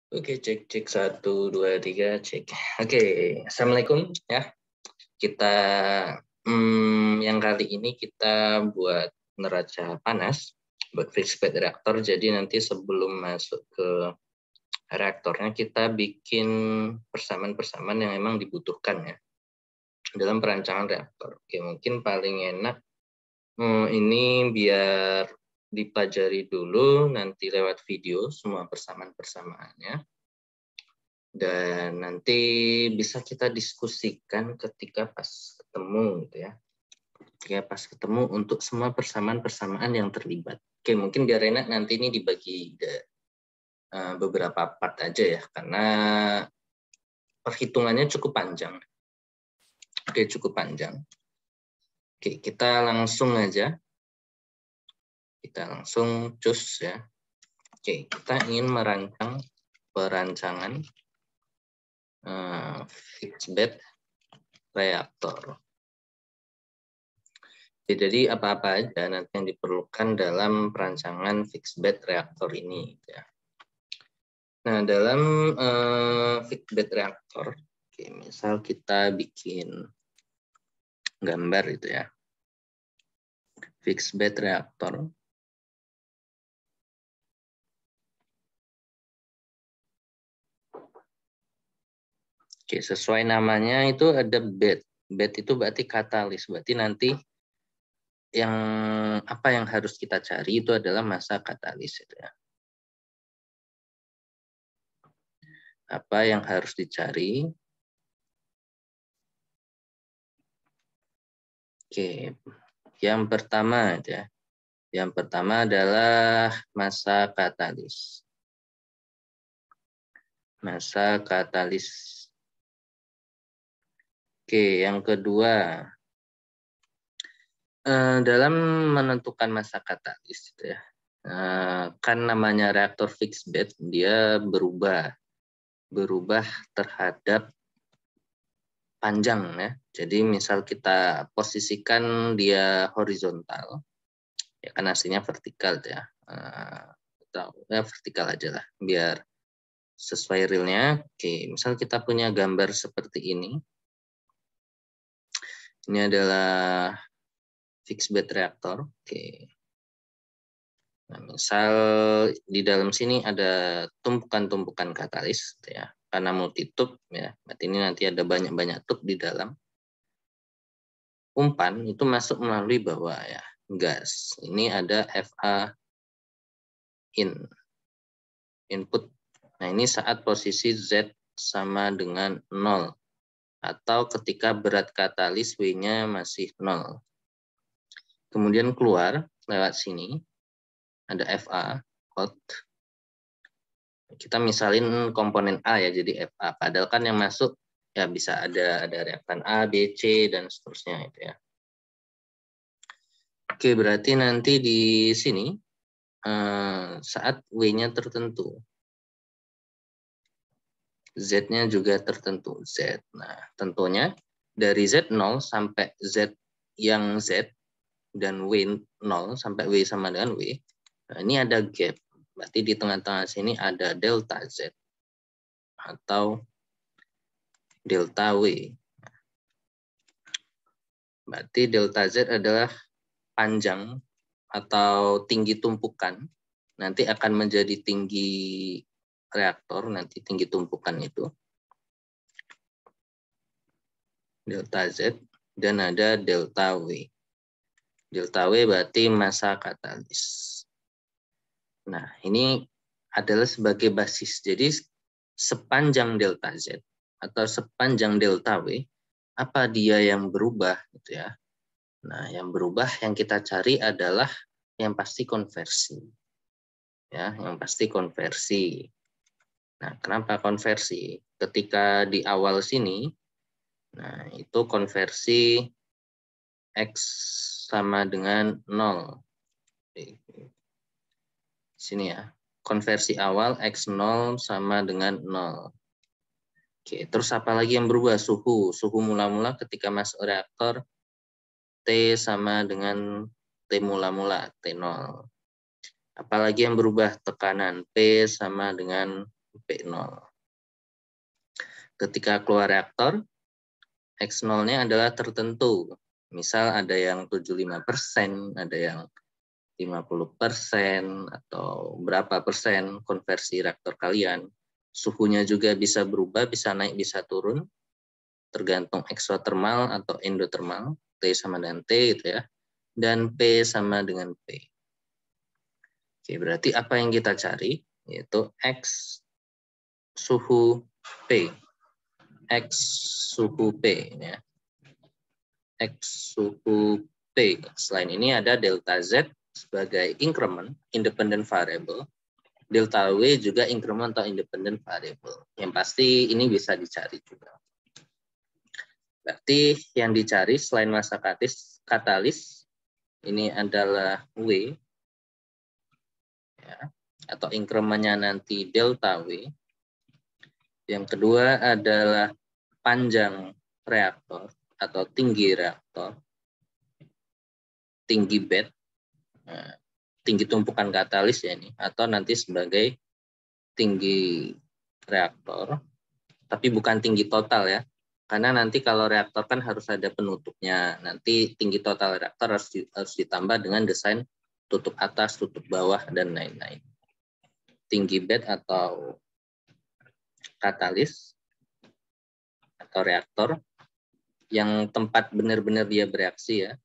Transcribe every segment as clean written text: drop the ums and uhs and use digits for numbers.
Oke, cek 1, 2, 3, cek. Oke, assalamualaikum ya. Kita yang kali ini kita buat neraca panas buat fixed bed reaktor. Jadi nanti sebelum masuk ke reaktornya kita bikin persamaan-persamaan yang memang dibutuhkan ya dalam perancangan reaktor. Oke, mungkin paling enak ini biar dipelajari dulu nanti lewat video semua persamaan-persamaannya. Dan nanti bisa kita diskusikan ketika pas ketemu gitu ya. Ketika pas ketemu untuk semua persamaan-persamaan yang terlibat. Oke, mungkin biar enak nanti ini dibagi beberapa part aja ya, karena perhitungannya cukup panjang. Oke, cukup panjang. Oke, kita langsung aja. Kita langsung cus ya. Oke, kita ingin merancang perancangan fixed bed reaktor. Jadi apa-apa aja nanti yang diperlukan dalam perancangan fixed bed reaktor ini. Ya. Nah, dalam fixed bed reaktor, misal kita bikin gambar itu ya, fixed bed reaktor. Oke, sesuai namanya itu ada bed. Bed itu berarti katalis, berarti nanti yang apa yang harus kita cari itu adalah massa katalis itu ya. Apa yang harus dicari? Oke, yang pertama ya. Yang pertama adalah massa katalis. Massa katalis. Oke, yang kedua dalam menentukan massa katalis ya. Kan namanya reaktor fixed bed, dia berubah terhadap panjang ya. Jadi misal kita posisikan dia horizontal, ya kan aslinya vertikal ya. Ya vertikal aja lah, biar sesuai realnya. Oke, misal kita punya gambar seperti ini. Ini adalah fixed bed reaktor. Oke. Nah, misal di dalam sini ada tumpukan-tumpukan katalis ya. Karena multi tube ya, berarti ini nanti ada banyak-banyak tube di dalam. Umpan itu masuk melalui bawah ya, gas. Ini ada FA input. Nah, ini saat posisi Z sama dengan 0 atau ketika berat katalis W-nya masih 0. Kemudian keluar lewat sini ada FA out. Kita misalin komponen A ya, jadi FA. Padahal kan yang masuk ya bisa ada reaktan A, B, C dan seterusnya itu ya. Oke, berarti nanti di sini saat W-nya tertentu, Z-nya juga tertentu, Z. Nah, tentunya dari Z0 sampai Z yang Z dan W0 sampai W sama dengan W, nah ini ada gap. Berarti di tengah-tengah sini ada delta Z atau delta W. Berarti delta Z adalah panjang atau tinggi tumpukan. Nanti akan menjadi tinggi reaktor, nanti tinggi tumpukan itu. Delta Z dan ada delta W. Delta W berarti massa katalis. Nah, ini adalah sebagai basis. Jadi sepanjang delta Z atau sepanjang delta W, apa dia yang berubah gitu ya. Nah, yang berubah yang kita cari adalah yang pasti konversi. Ya, yang pasti konversi. Nah, kenapa konversi? Ketika di awal sini, nah itu konversi X sama dengan 0. Sini ya, konversi awal X0 sama dengan 0. Oke, terus apa lagi yang berubah? Suhu. Suhu mula-mula ketika masuk reaktor T sama dengan T mula-mula, T0. Apalagi yang berubah? Tekanan P sama dengan P0. Ketika keluar reaktor, X0-nya adalah tertentu. Misal ada yang 75%, ada yang 50%, atau berapa persen konversi reaktor kalian. Suhunya juga bisa berubah, bisa naik, bisa turun, tergantung eksotermal atau endotermal, T sama dengan T gitu ya, dan P sama dengan P. Oke, berarti apa yang kita cari? Yaitu X suhu P. X suhu P. Ya. X suhu P. Selain ini ada delta Z sebagai increment, independent variable. Delta W juga increment atau independent variable. Yang pasti ini bisa dicari juga. Berarti yang dicari selain massa katalis, ini adalah W, ya, atau incrementnya nanti delta W. Yang kedua adalah panjang reaktor atau tinggi reaktor, tinggi bed, nah, tinggi tumpukan katalis ya ini, atau nanti sebagai tinggi reaktor, tapi bukan tinggi total ya, karena nanti kalau reaktor kan harus ada penutupnya, nanti tinggi total reaktor harus ditambah dengan desain tutup atas, tutup bawah, dan lain-lain. Tinggi bed atau katalis atau reaktor yang tempat benar-benar dia bereaksi ya,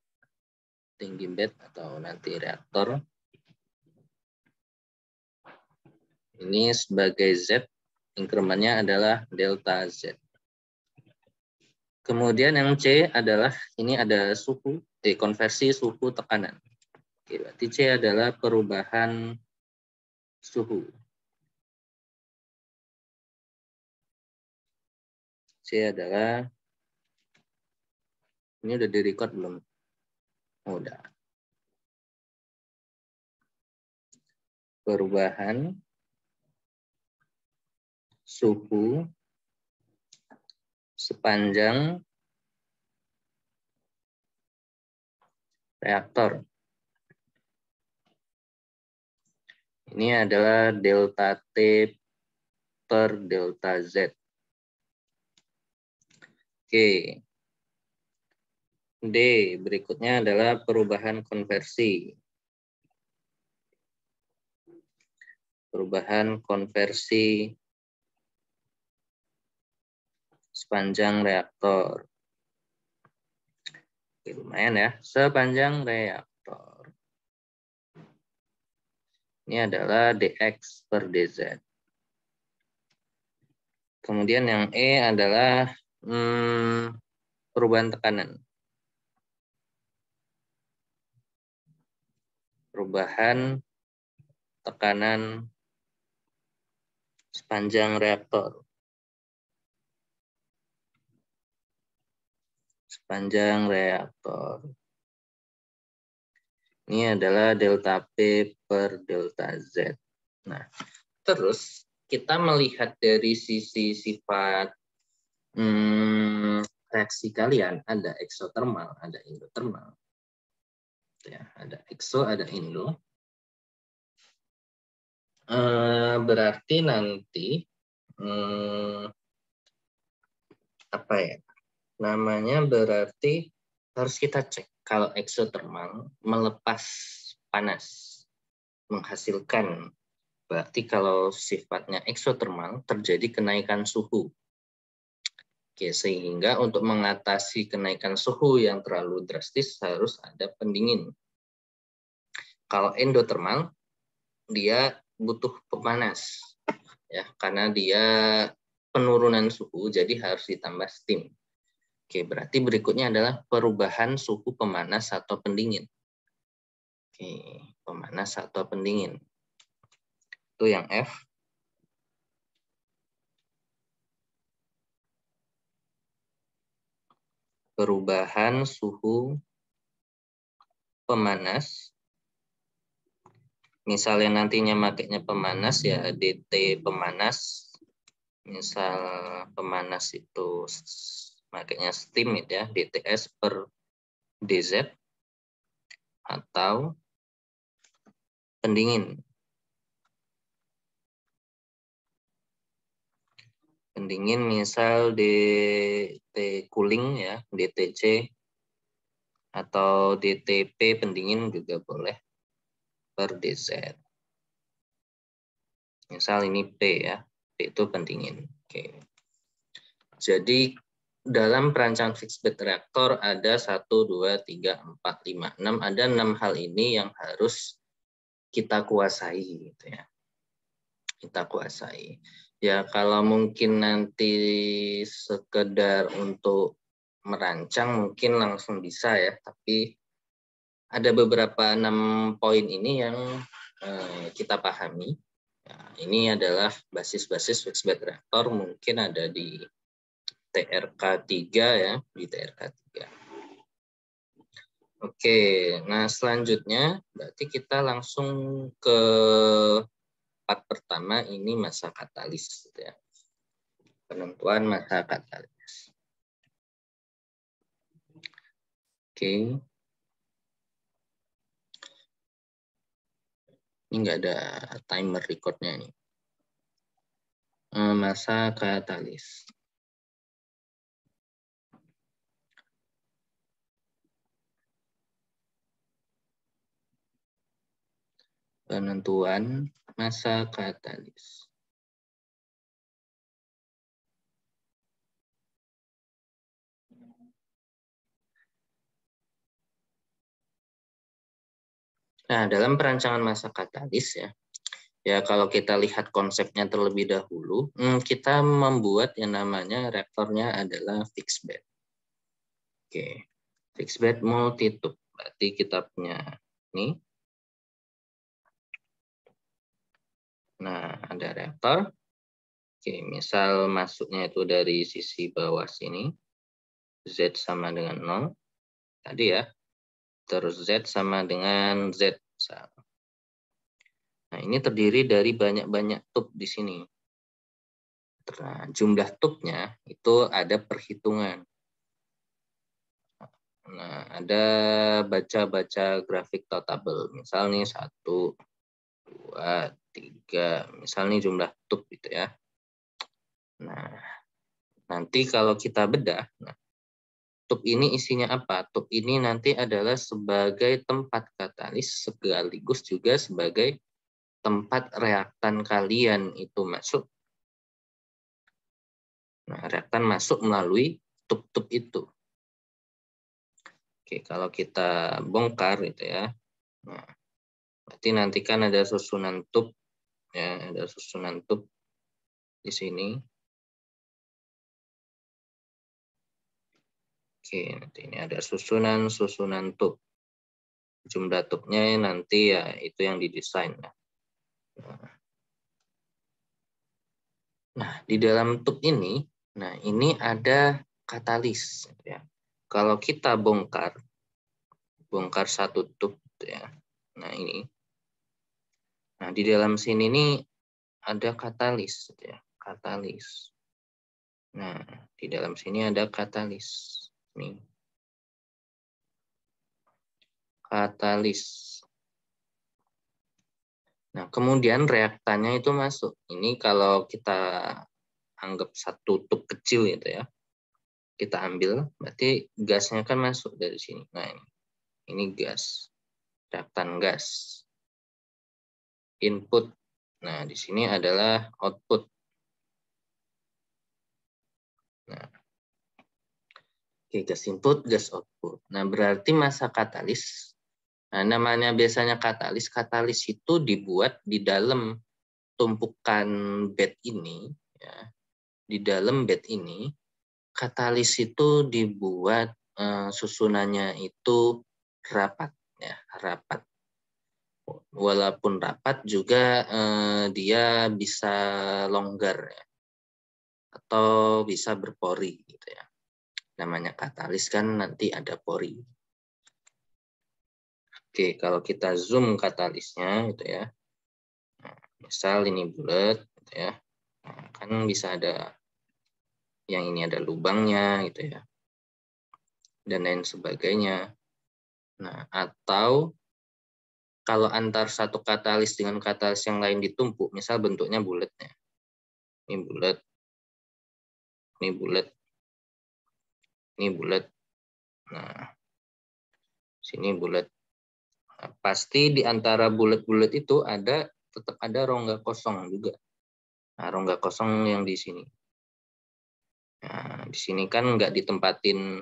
tinggi bed atau nanti reaktor. Ini sebagai Z, incrementnya adalah delta Z. Kemudian yang C adalah, ini ada suhu, konversi suhu tekanan. Oke, berarti C adalah perubahan suhu. C adalah, ini udah direcord belum? Oh, udah. Perubahan suhu sepanjang reaktor. Ini adalah delta T per delta Z. Oke. D, berikutnya adalah perubahan konversi. Perubahan konversi sepanjang reaktor. Oke, lumayan ya, sepanjang reaktor. Ini adalah dx per dz. Kemudian yang E adalah perubahan tekanan. Perubahan tekanan sepanjang reaktor. Sepanjang reaktor. Ini adalah delta P per delta Z. Nah, terus kita melihat dari sisi sifat reaksi kalian, ada eksotermal, ada endotermal. Ya, ada ekso, ada indo. Berarti nanti apa ya? Namanya berarti harus kita cek kalau eksotermal melepas panas, menghasilkan. Berarti kalau sifatnya eksotermal terjadi kenaikan suhu. Oke, sehingga untuk mengatasi kenaikan suhu yang terlalu drastis harus ada pendingin. Kalau endotermal dia butuh pemanas ya, karena dia penurunan suhu jadi harus ditambah steam. Oke, berarti berikutnya adalah perubahan suhu pemanas atau pendingin. Oke, pemanas atau pendingin. Itu yang F. Perubahan suhu pemanas. Misalnya nantinya makainya pemanas ya DT pemanas. Misal pemanas itu makainya steam ya, DTS per DZ. Atau pendingin. Pendingin misal DT cooling ya, DTC atau DTP pendingin juga boleh per DZ. Misal ini P ya, P itu pendingin. Oke. Jadi dalam perancangan fixed bed reaktor ada 1, 2, 3, 4, 5, 6. Ada 6 hal ini yang harus kita kuasai gitu ya. Kita kuasai. Ya kalau mungkin nanti sekedar untuk merancang mungkin langsung bisa ya, tapi ada beberapa 6 poin ini yang kita pahami. Nah, ini adalah basis-basis fixed bed reaktor, mungkin ada di TRK 3 ya, di TRK 3. Oke, nah selanjutnya berarti kita langsung ke part pertama, ini masa katalis gitu ya. Penentuan masa katalis. Oke. Ini enggak ada timer recordnya nih. Masa katalis. Penentuan masa katalis. Nah, dalam perancangan masa katalis ya, ya kalau kita lihat konsepnya terlebih dahulu, kita membuat yang namanya reaktornya adalah fixed bed. Oke, fixed bed multi-tube. Berarti kita punya ini. Nah, ada reaktor. Oke, misal masuknya itu dari sisi bawah sini. Z sama dengan 0. Tadi ya. Terus Z sama dengan Z. Nah, ini terdiri dari banyak-banyak tube di sini. Nah, jumlah tube-nya itu ada perhitungan. Nah, ada baca-baca grafik totable. Misal nih 1, 2, 3. Misal nih jumlah tube gitu ya. Nah, nanti kalau kita bedah, nah, tube ini isinya apa? Tube ini nanti adalah sebagai tempat katalis sekaligus juga sebagai tempat reaktan kalian itu masuk. Nah, reaktan masuk melalui tube-tube itu. Oke, kalau kita bongkar gitu ya. Nah, berarti nanti kan ada susunan tube ya, ada susunan tube di sini. Oke, nanti ini ada susunan tube. Jumlah tube-nya nanti ya itu yang didesain. Nah, di dalam tube ini, nah ini ada katalis. Ya. Kalau kita bongkar satu tube, ya. Nah ini. Nah di dalam sini nih ada katalis, ya. Katalis. Nah di dalam sini ada katalis. Nih. Katalis. Nah, kemudian reaktannya itu masuk. Ini kalau kita anggap satu tube kecil gitu ya. Kita ambil, berarti gasnya kan masuk dari sini. Nah, ini gas. Reaktan gas. Input. Nah, di sini adalah output. Nah, oke, gas input, gas output. Nah, berarti masa katalis. Nah, namanya biasanya katalis itu dibuat di dalam tumpukan bed ini, ya. Di dalam bed ini, katalis itu dibuat susunannya itu rapat, ya, rapat. Walaupun rapat juga dia bisa longgar, ya, atau bisa berpori, gitu ya. Namanya katalis kan nanti ada pori. Oke, kalau kita zoom katalisnya, gitu ya. Nah, misal ini bulat, gitu ya. Nah, kan bisa ada yang ini ada lubangnya gitu ya, dan lain sebagainya. Nah, atau kalau antar satu katalis dengan katalis yang lain ditumpuk, misal bentuknya bulat ya, ini bulat, Ini bulat. Ini bulat. Nah, sini bulat. Nah, pasti di antara bulat-bulat itu tetap ada rongga kosong juga. Nah, rongga kosong yang di sini. Nah, di sini kan nggak ditempatin.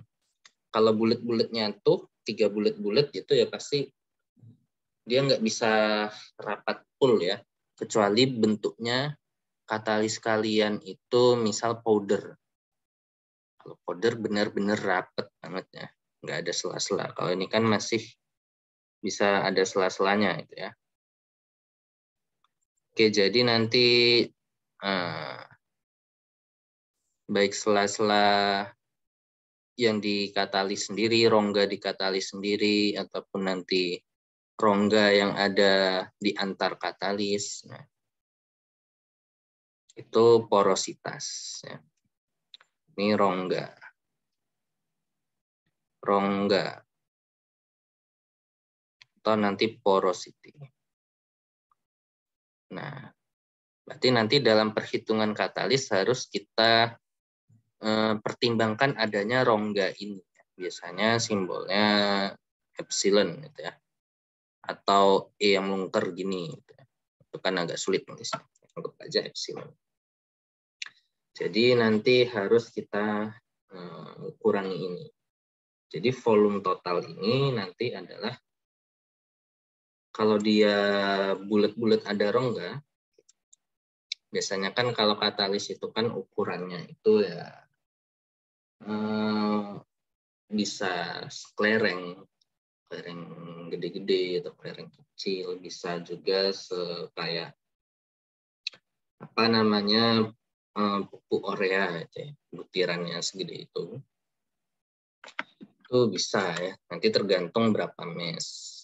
Kalau bulat-bulatnya tuh 3 bulat-bulat gitu ya pasti dia nggak bisa rapat full ya. Kecuali bentuknya katalis kalian itu misal powder. Kalau powder benar-benar rapat banget ya, nggak ada sela-sela. Kalau ini kan masih bisa ada sela-selanya itu ya. Oke, jadi nanti baik sela-sela yang dikatalis sendiri, rongga dikatalis sendiri, ataupun nanti rongga yang ada di antar katalis. Nah, itu porositas. Ya. Ini rongga. Rongga. Atau nanti porosity. Nah, berarti nanti dalam perhitungan katalis harus kita pertimbangkan adanya rongga ini. Biasanya simbolnya epsilon gitu ya. Atau E yang mungker gini. Gitu ya. Itu kan agak sulit nulisnya. Anggap aja epsilon. Jadi nanti harus kita kurangi ini. Jadi volume total ini nanti adalah kalau dia bulat-bulat ada rongga, biasanya kan kalau katalis itu kan ukurannya itu ya bisa kelereng gede-gede atau kelereng kecil, bisa juga kayak apa namanya pupuk urea, butirannya segede itu bisa ya. Nanti tergantung berapa mes.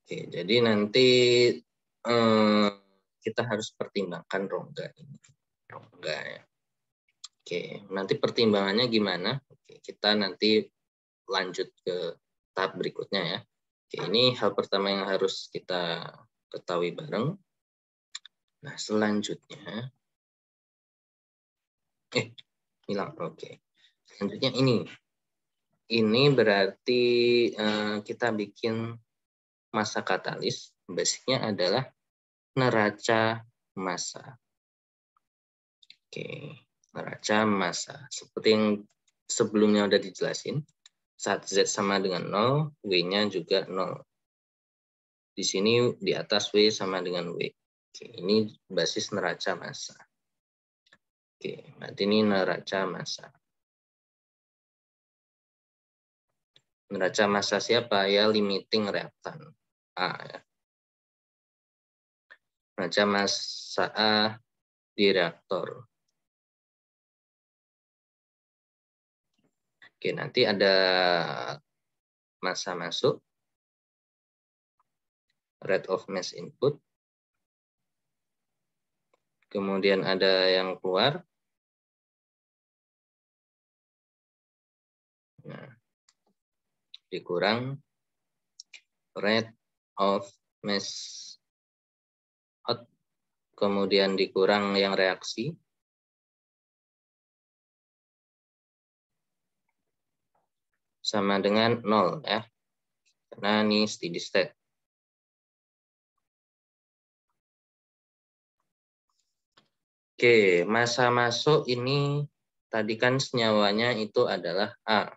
Oke, jadi nanti kita harus pertimbangkan rongga ini. Rongga ya. Oke, nanti pertimbangannya gimana? Oke, kita nanti lanjut ke tahap berikutnya ya. Oke, ini hal pertama yang harus kita ketahui bareng. Nah, selanjutnya hilang. Oke. Selanjutnya ini. Ini berarti kita bikin massa katalis. Basicnya adalah neraca massa. Oke, neraca massa. Seperti yang sebelumnya udah dijelasin, saat Z sama dengan 0, W-nya juga 0. Di sini di atas W sama dengan W. Oke, ini basis neraca massa. Oke, berarti ini neraca massa. Neraca massa siapa? Ya, limiting reaktan. A. Ya. Neraca massa A di reaktor. Oke, nanti ada massa masuk, rate of mass input, kemudian ada yang keluar. Nah, dikurang rate of mass out, kemudian dikurang yang reaksi, sama dengan 0 ya, karena ini steady state. Oke, massa masuk ini tadi kan senyawanya itu adalah A.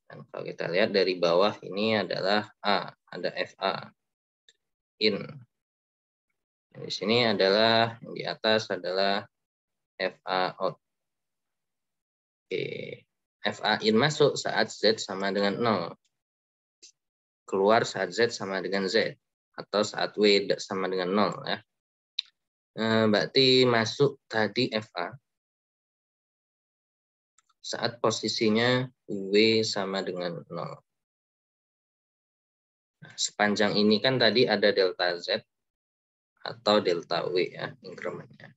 Dan kalau kita lihat dari bawah ini adalah A, ada FA in. Di sini adalah di atas adalah FA out. Oke, FA in masuk saat Z sama dengan 0. Keluar saat Z sama dengan Z. Atau saat W sama dengan 0 ya. Berarti masuk tadi FA saat posisinya W sama dengan 0. Nah, sepanjang ini kan tadi ada delta Z atau delta W ya, incrementnya.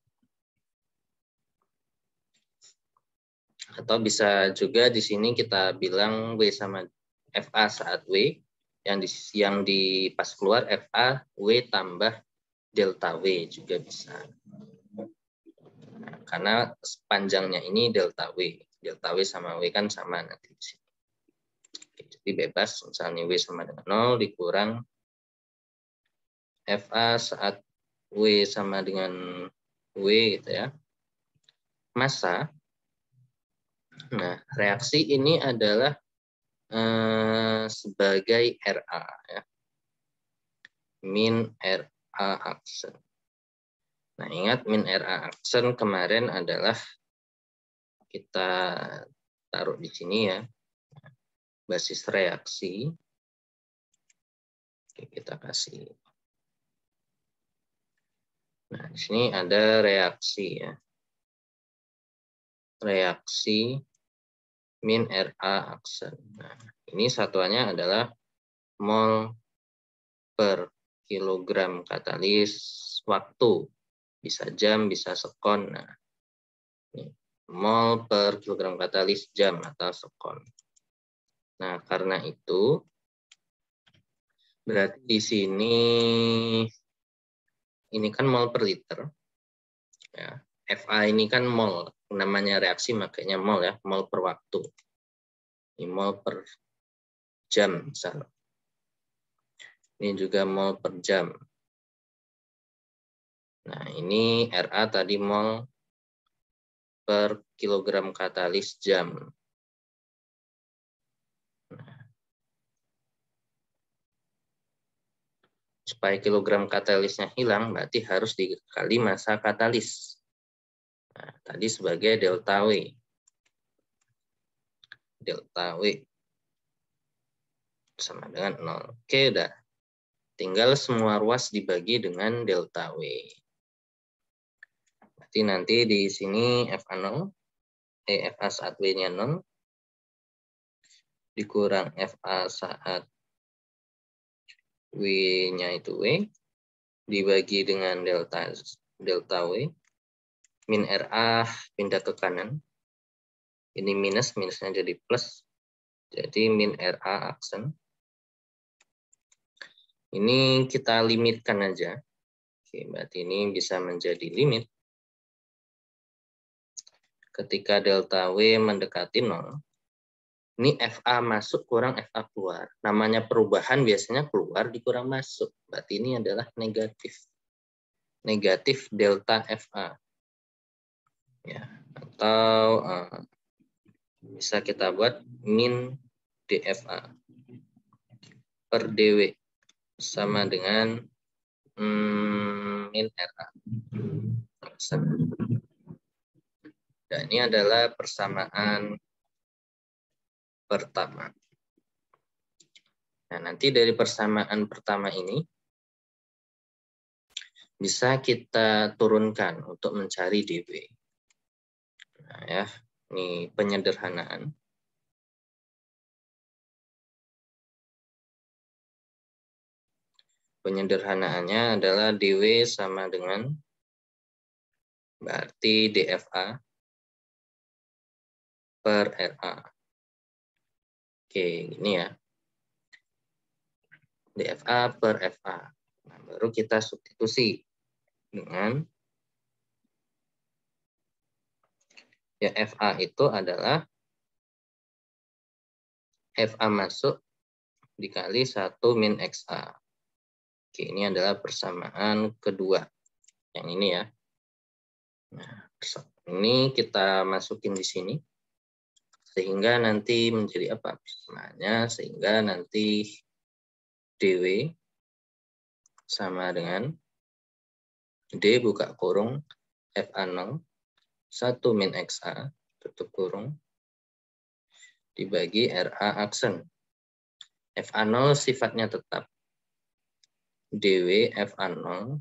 Atau bisa juga di sini kita bilang W sama FA saat W, yang di pas keluar FA W tambah delta W juga bisa. Nah, karena panjangnya ini delta W. Delta W sama W kan sama nanti di sini. Oke, jadi bebas, misalnya W sama dengan 0 dikurang FA saat W sama dengan W gitu ya. Massa. Nah, reaksi ini adalah sebagai RA ya. Min RA aksen. Nah, ingat min RA aksen kemarin adalah kita taruh di sini ya. Basis reaksi. Oke, kita kasih. Nah, di sini ada reaksi ya. Reaksi min RA aksen. Nah, ini satuannya adalah mol per kilogram katalis waktu. Bisa jam, bisa sekon. Nah, ini mol per kilogram katalis jam atau sekon. Nah, karena itu berarti di sini ini kan mol per liter. Ya, FA ini kan mol, namanya reaksi makanya mol ya, mol per waktu. Ini mol per jam misalnya. Ini juga mol per jam. Nah, ini RA tadi mol per kilogram katalis jam. Nah, supaya kilogram katalisnya hilang, berarti harus dikali massa katalis. Nah, tadi sebagai delta W. Delta W sama dengan 0. Oke, udah. Tinggal semua ruas dibagi dengan delta W. Berarti nanti di sini FA0, FA saat W-nya 0, dikurang FA saat W-nya itu W, dibagi dengan delta W, min RA pindah ke kanan, ini minus, minusnya jadi plus, jadi min RA aksen. Ini kita limitkan aja. Oke, berarti ini bisa menjadi limit. Ketika delta W mendekati 0, ini FA masuk kurang FA keluar. Namanya perubahan biasanya keluar dikurang masuk. Berarti ini adalah negatif. Negatif delta FA. Ya, atau bisa kita buat min DFA per DW sama dengan min RA. Dan ini adalah persamaan pertama. Nah, nanti dari persamaan pertama ini bisa kita turunkan untuk mencari DW. Nah, ya, ini penyederhanaan. Penyederhanaannya adalah DW sama dengan berarti DFA per RA. Oke, ini ya. DFA per FA. Nah, baru kita substitusi dengan ya FA itu adalah FA masuk dikali 1 min XA. Oke, ini adalah persamaan kedua. Yang ini ya. Nah, ini kita masukin di sini. Sehingga nanti menjadi apa? Persamaannya sehingga nanti DW sama dengan D buka kurung FA0 1 min XA tutup kurung dibagi RA aksen. FA0 sifatnya tetap. DW FA0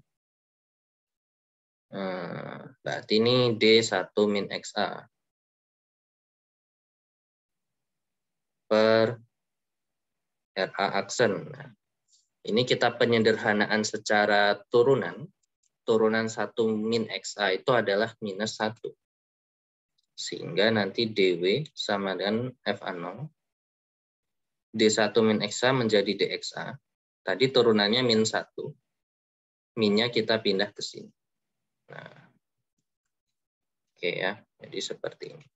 berarti ini D1 min XA per RA aksen. Nah, ini kita penyederhanaan secara turunan. Turunan 1 min XA itu adalah minus 1. Sehingga nanti DW sama dengan FA0. D1 min XA menjadi DXA. Tadi turunannya min 1. Minnya kita pindah ke sini. Nah, Oke ya, jadi seperti ini.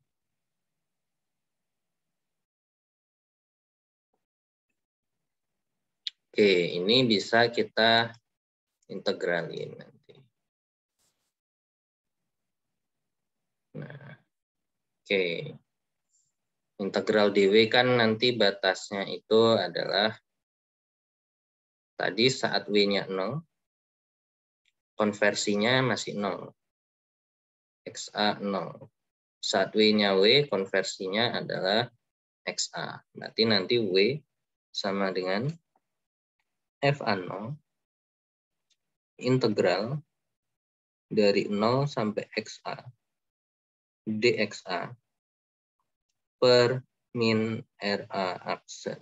Oke, ini bisa kita integralin nanti. Nah, oke. Integral dw kan nanti batasnya itu adalah tadi saat W-nya 0, konversinya masih 0. XA 0. Saat W-nya W, konversinya adalah XA. Berarti nanti W sama dengan FA0 integral dari 0 sampai XA dXA per min RA aksen.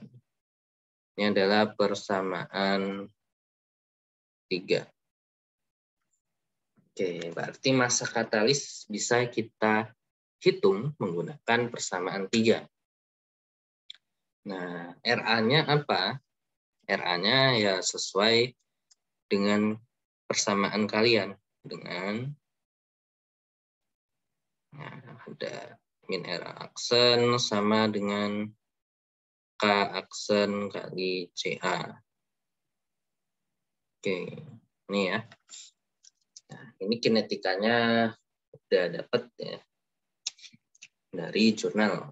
Ini adalah persamaan 3. Oke, berarti massa katalis bisa kita hitung menggunakan persamaan 3. Nah, RA-nya apa? RA-nya ya sesuai dengan persamaan kalian. Dengan ada min RA aksen sama dengan K aksen kali CA. Oke, ini ya. Nah, ini kinetikanya udah dapat ya dari jurnal.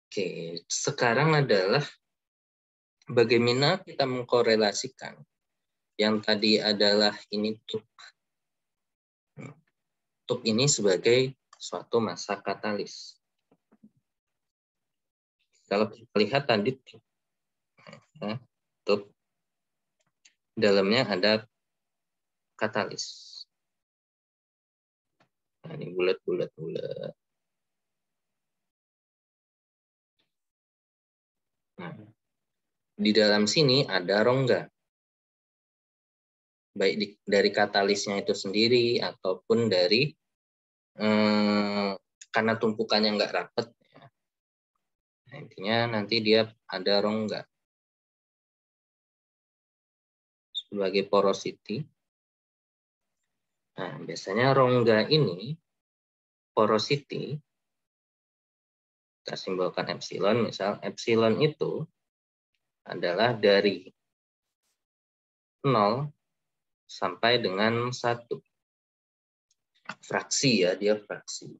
Oke, sekarang adalah bagaimana kita mengkorelasikan yang tadi adalah ini tub ini sebagai suatu massa katalis. Kalau kita lihat tadi tub dalamnya ada katalis. Nah, ini bulat-bulat. Nah, di dalam sini ada rongga. Baik dari katalisnya itu sendiri ataupun dari karena tumpukannya nggak rapat. Ya. Nah, intinya nanti dia ada rongga sebagai porosity. Nah, biasanya rongga ini porosity kita simbolkan epsilon, misal epsilon itu adalah dari 0 sampai dengan 1. Fraksi ya, dia fraksi.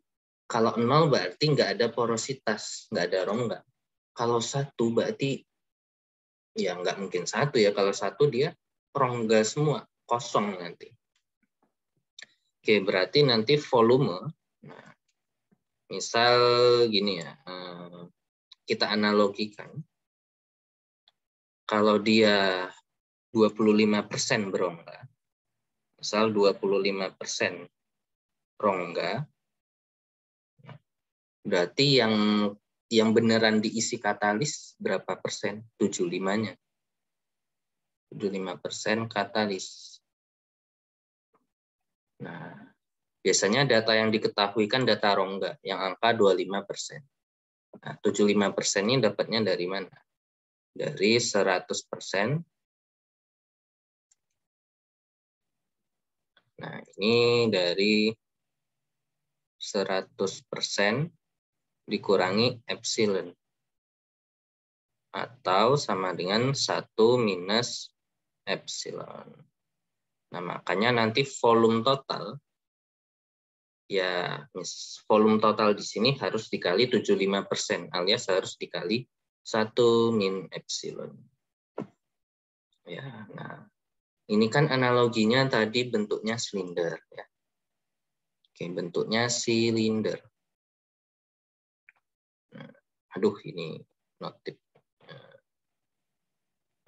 Kalau 0 berarti nggak ada porositas, nggak ada rongga. Kalau 1 berarti ya nggak mungkin 1 ya. Kalau 1 dia rongga semua, kosong nanti. Oke, berarti nanti volume, nah, misal gini ya, kita analogikan. Kalau dia 25% berongga, misal 25% rongga, berarti yang beneran diisi katalis berapa persen? 75-nya. 75% katalis. Nah, biasanya data yang diketahui kan data rongga, yang angka 25%. Nah, 75% ini dapatnya dari mana? Dari 100%. Nah, ini dari 100% dikurangi epsilon. Atau sama dengan 1 minus epsilon. Nah, makanya nanti volume total, ya volume total di sini harus dikali 75%, alias harus dikali 1 min epsilon. Ya, nah ini kan analoginya tadi bentuknya silinder. Ya. Oke, bentuknya silinder. Nah, aduh, ini notif.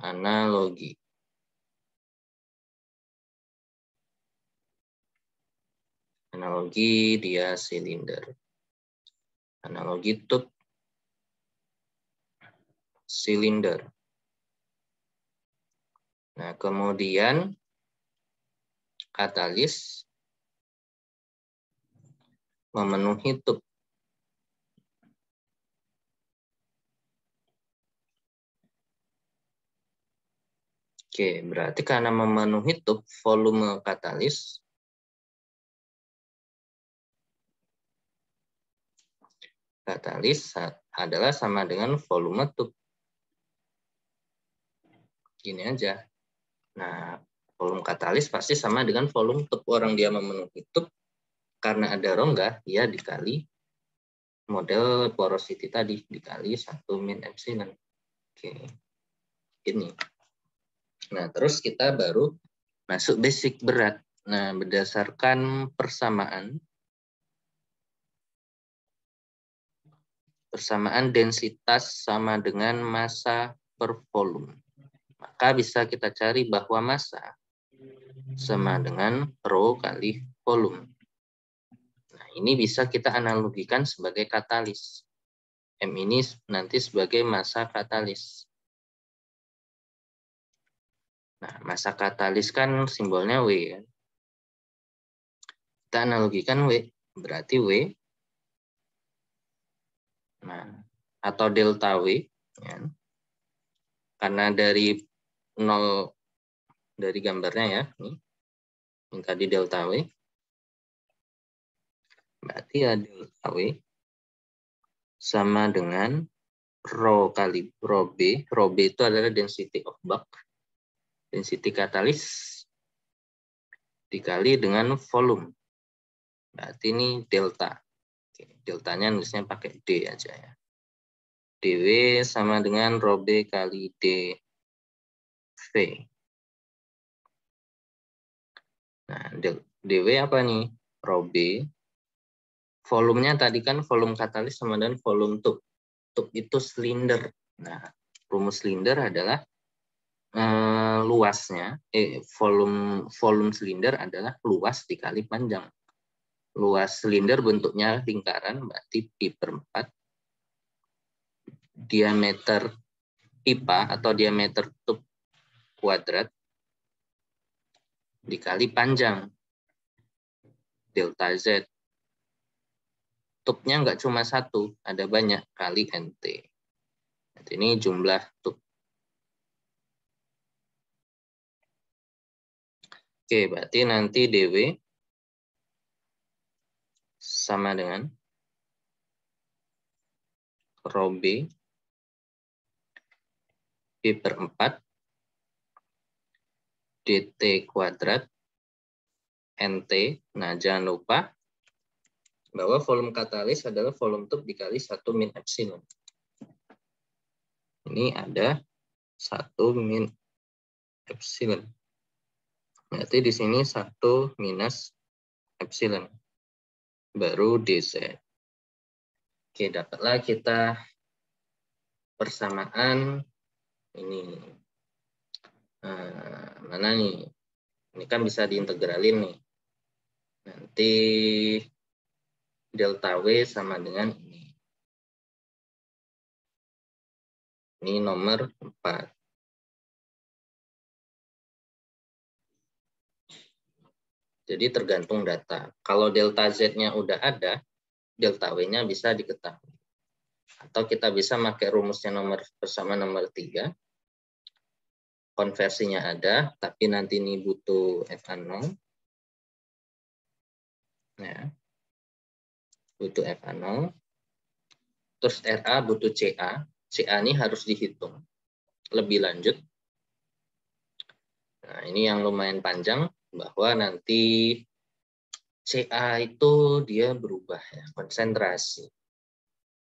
Analogi. Analogi dia silinder. Analogi tube silinder. Nah, kemudian katalis memenuhi tube. Oke, berarti karena memenuhi tube, volume katalis katalis adalah sama dengan volume tube. Gini aja. Nah, volume katalis pasti sama dengan volume tube. Orang dia memenuhi tube, karena ada rongga, dia dikali model porosity tadi, dikali 1 min epsilon. Oke. Ini. Nah, terus kita baru masuk basic berat. Nah, berdasarkan persamaan densitas sama dengan massa per volume. Maka bisa kita cari bahwa massa sama dengan rho kali volume. Nah, ini bisa kita analogikan sebagai katalis. M ini nanti sebagai massa katalis. Nah, massa katalis kan simbolnya W. Kan? Kita analogikan W, berarti W. Nah, atau delta W. Ya. Karena dari 0, dari gambarnya ya, ini tadi delta W. Berarti ya delta W sama dengan rho kali rho B. Rho B itu adalah density of bulk. Density katalis dikali dengan volume. Berarti ini delta. Oke, deltanya nulisnya pakai D aja ya. dW sama dengan rho B kali dV. Nah, dW apa nih? Rho B. Volumenya tadi kan volume katalis sama dengan volume tube. Tube itu silinder. Nah, rumus silinder adalah luasnya, volume silinder adalah luas dikali panjang. Luas silinder bentuknya lingkaran, berarti pi per 4. Diameter pipa atau diameter tube kuadrat dikali panjang, delta Z. Tube-nya nggak cuma satu, ada banyak, kali NT. Jadi ini jumlah tube. Oke, berarti nanti dW sama dengan rho B pi per 4 dt kuadrat NT. Nah, jangan lupa bahwa volume katalis adalah volume tube dikali 1 min epsilon. Ini ada 1 min epsilon. Berarti di sini 1 minus epsilon. Baru dz. Oke, dapatlah kita persamaan ini. Mana nih? Ini kan bisa diintegralin nih. Nanti delta W sama dengan ini. Ini nomor 4. Jadi tergantung data. Kalau delta Z-nya udah ada, delta W-nya bisa diketahui. Atau kita bisa pakai rumusnya bersama nomor 3. Konversinya ada, tapi nanti ini butuh FA0. Ya. Butuh FA0. Terus RA butuh CA. CA ini harus dihitung lebih lanjut. Nah, ini yang lumayan panjang, bahwa nanti CA itu dia berubah ya, konsentrasi.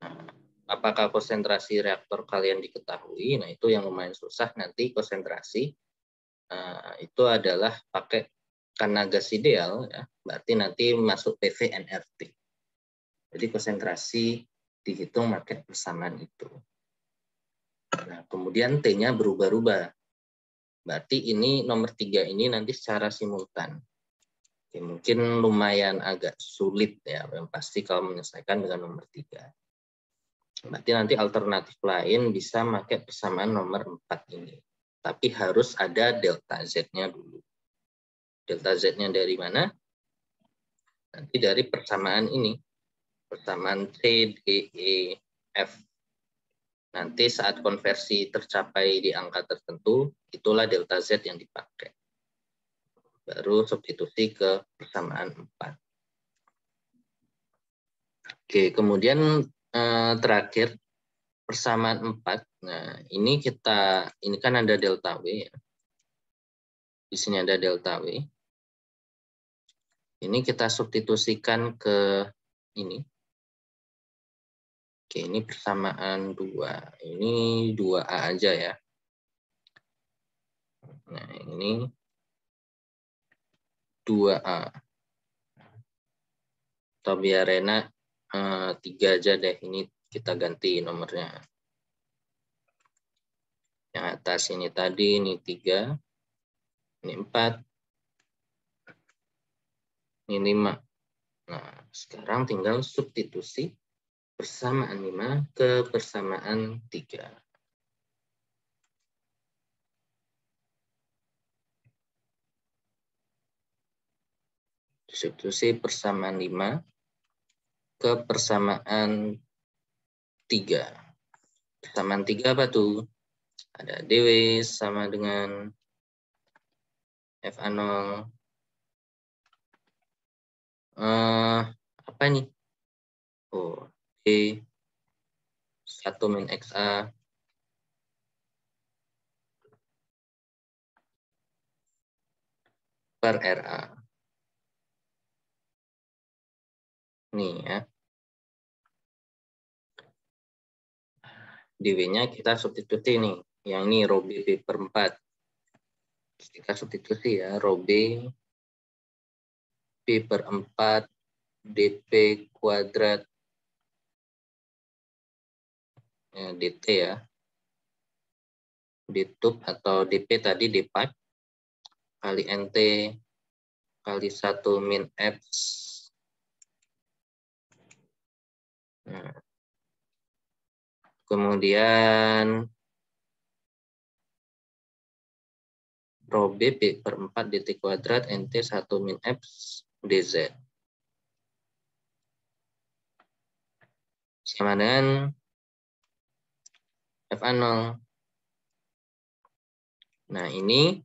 Nah, apakah konsentrasi reaktor kalian diketahui? Nah, itu yang lumayan susah. Nanti konsentrasi itu adalah pakai, karena gas ideal, ya, berarti nanti masuk PV nRT. Jadi konsentrasi dihitung pakai persamaan itu. Nah, kemudian T-nya berubah-ubah. Berarti ini nomor 3 ini nanti secara simultan. Oke, mungkin lumayan agak sulit ya, yang pasti kalau menyelesaikan dengan nomor 3. Berarti nanti alternatif lain bisa pakai persamaan nomor 4 ini. Tapi harus ada delta Z-nya dulu. Delta Z-nya dari mana? Nanti dari persamaan ini. Persamaan C, D, E, F. Nanti saat konversi tercapai di angka tertentu, itulah delta Z yang dipakai. Baru substitusi ke persamaan 4. Oke, kemudian terakhir persamaan 4. Nah, ini kan ada delta W ya. Di sini ada delta W. Ini kita substitusikan ke ini. Oke, ini persamaan 2. Ini 2A aja ya. Nah, ini 2A. Atau biar enak 3 aja deh. Ini kita ganti nomornya. Yang atas ini tadi, ini 3. Ini 4. Ini 5. Nah, sekarang tinggal substitusi persamaan 5 ke persamaan 3. Substitusi persamaan 5 ke persamaan 3. Persamaan 3 apa tuh? Ada DW sama dengan FA0. Apa ini? Oh, D 1 min XA per RA. Nih ya. DW-nya kita substitusi nih. Yang ini rho B per 4. Kita substitusi ya. Rho B per 4 dP kuadrat dt ya. Dtub atau dp tadi d5 kali nt kali 1 min f. Nah, kemudian rho B per 4 dt kuadrat nt 1 min f dz. Sama dengan FA0. Nah, ini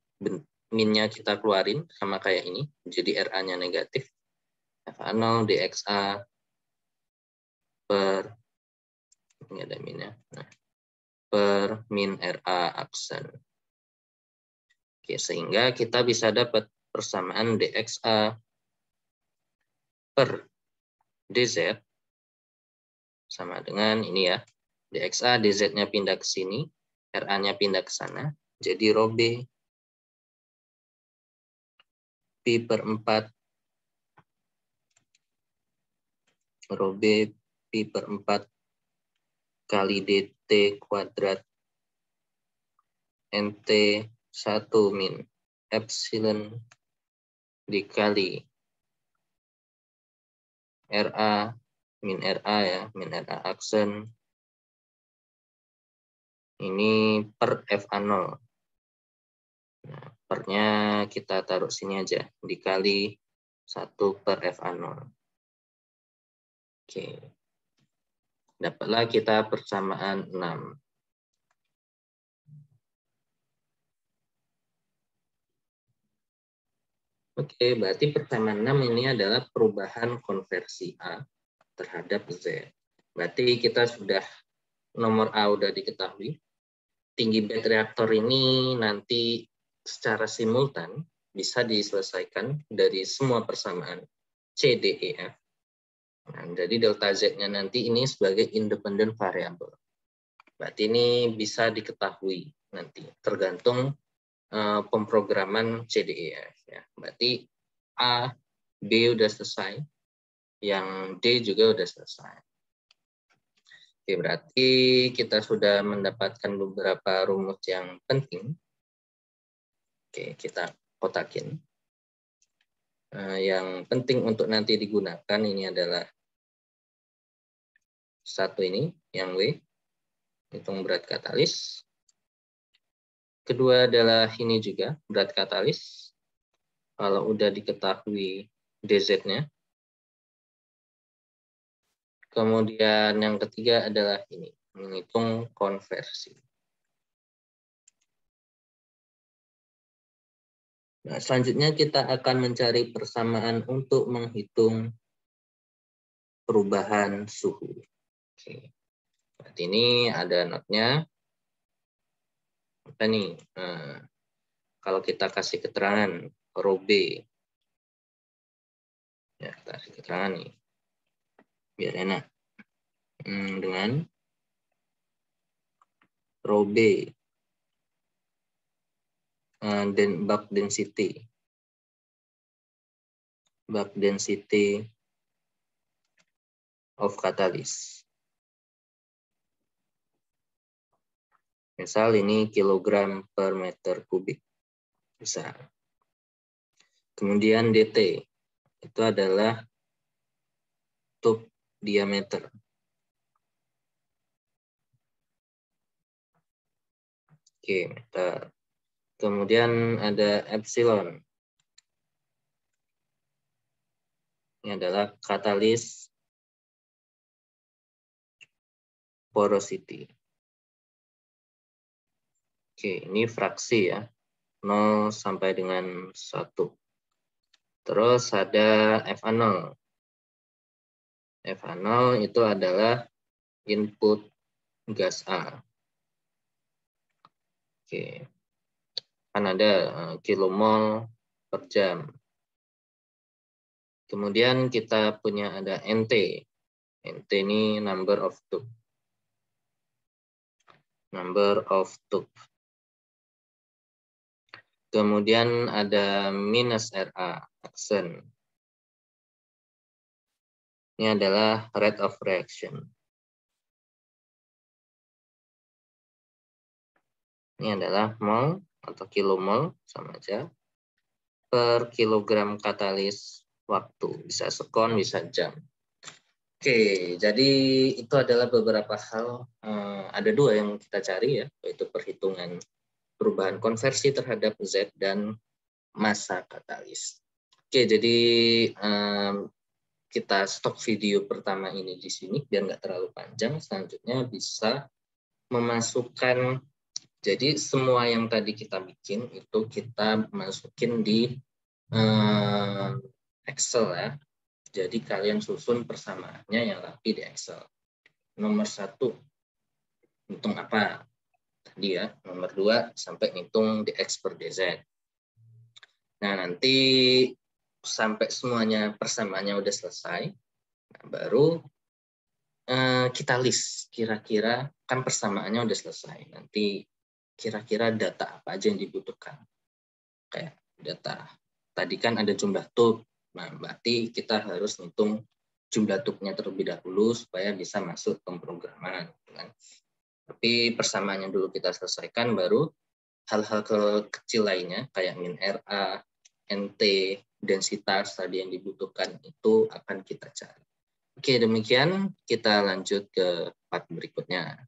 minnya kita keluarin sama kayak ini. Jadi RA-nya negatif. FA0 dXA per, ini ada minnya. Nah, per min RA aksen. Oke, sehingga kita bisa dapat persamaan dXA per dz sama dengan ini ya. dXA, dz-nya pindah ke sini, RA-nya pindah ke sana. Jadi rho B pi per 4 rho B pi per 4 kali dt kuadrat nt 1 min epsilon dikali RA min RA ya, min RA aksen ini per FA0. Nah, pernya kita taruh sini aja, dikali 1 per FA0. Oke. Dapatlah kita persamaan 6. Oke, berarti persamaan 6 ini adalah perubahan konversi A terhadap Z. Berarti kita sudah, nomor A udah diketahui. Tinggi bed reaktor ini nanti secara simultan bisa diselesaikan dari semua persamaan C, D, E, F. Nah, jadi delta Z-nya nanti ini sebagai independent variable. Berarti ini bisa diketahui nanti, tergantung pemrograman C, D, E, F. Ya. Berarti A, B udah selesai, yang D juga udah selesai. Oke, berarti kita sudah mendapatkan beberapa rumus yang penting. Oke, kita kotakin. Yang penting untuk nanti digunakan ini adalah satu ini, yang W, hitung berat katalis. Kedua adalah ini juga, berat katalis. Kalau udah diketahui dz-nya. Kemudian yang ketiga adalah ini, menghitung konversi. Nah, selanjutnya kita akan mencari persamaan untuk menghitung perubahan suhu. Oke. Berarti ini ada notnya. Apa nih? Nah, kalau kita kasih keterangan row B, ya kita kasih keterangan nih, biar enak. Dengan row B, dan bulk density of catalyst. Misal ini kilogram per meter kubik. Bisa. Kemudian DT, itu adalah tube diameter. Oke, meter. Kemudian ada epsilon. Ini adalah catalyst porosity. Oke, ini fraksi ya. 0 sampai dengan 1. Terus ada FA0. FA0 itu adalah input gas A. Oke. Kan ada kilomol per jam. Kemudian kita punya ada NT. NT ini number of tube. Kemudian ada minus RA, aksen. Ini adalah rate of reaction. Ini adalah mol atau kilomol, sama aja, per kilogram katalis waktu. Bisa sekon, bisa jam. Oke, jadi itu adalah beberapa hal. Ada 2 yang kita cari ya, yaitu perhitungan perubahan konversi terhadap Z dan massa katalis. Oke, jadi kita stop video pertama ini di sini biar nggak terlalu panjang. Selanjutnya bisa memasukkan, jadi semua yang tadi kita bikin itu kita masukin di Excel ya. Jadi kalian susun persamaannya yang rapi di Excel. Nomor 1, hitung apa? Tadi ya. Nomor 2, sampai hitung dx per dz. Nah, nanti sampai semuanya persamaannya udah selesai, nah, baru kita list kira-kira, kan persamaannya udah selesai. Nanti kira-kira data apa aja yang dibutuhkan. Kayak data, tadi kan ada jumlah tube. Nah, berarti kita harus ngitung jumlah tube-nya terlebih dahulu supaya bisa masuk pemrograman. Kan? Tapi persamaannya dulu kita selesaikan, baru hal-hal kecil lainnya kayak min RA, NT, densitas tadi yang dibutuhkan itu akan kita cari. Oke, demikian kita lanjut ke part berikutnya.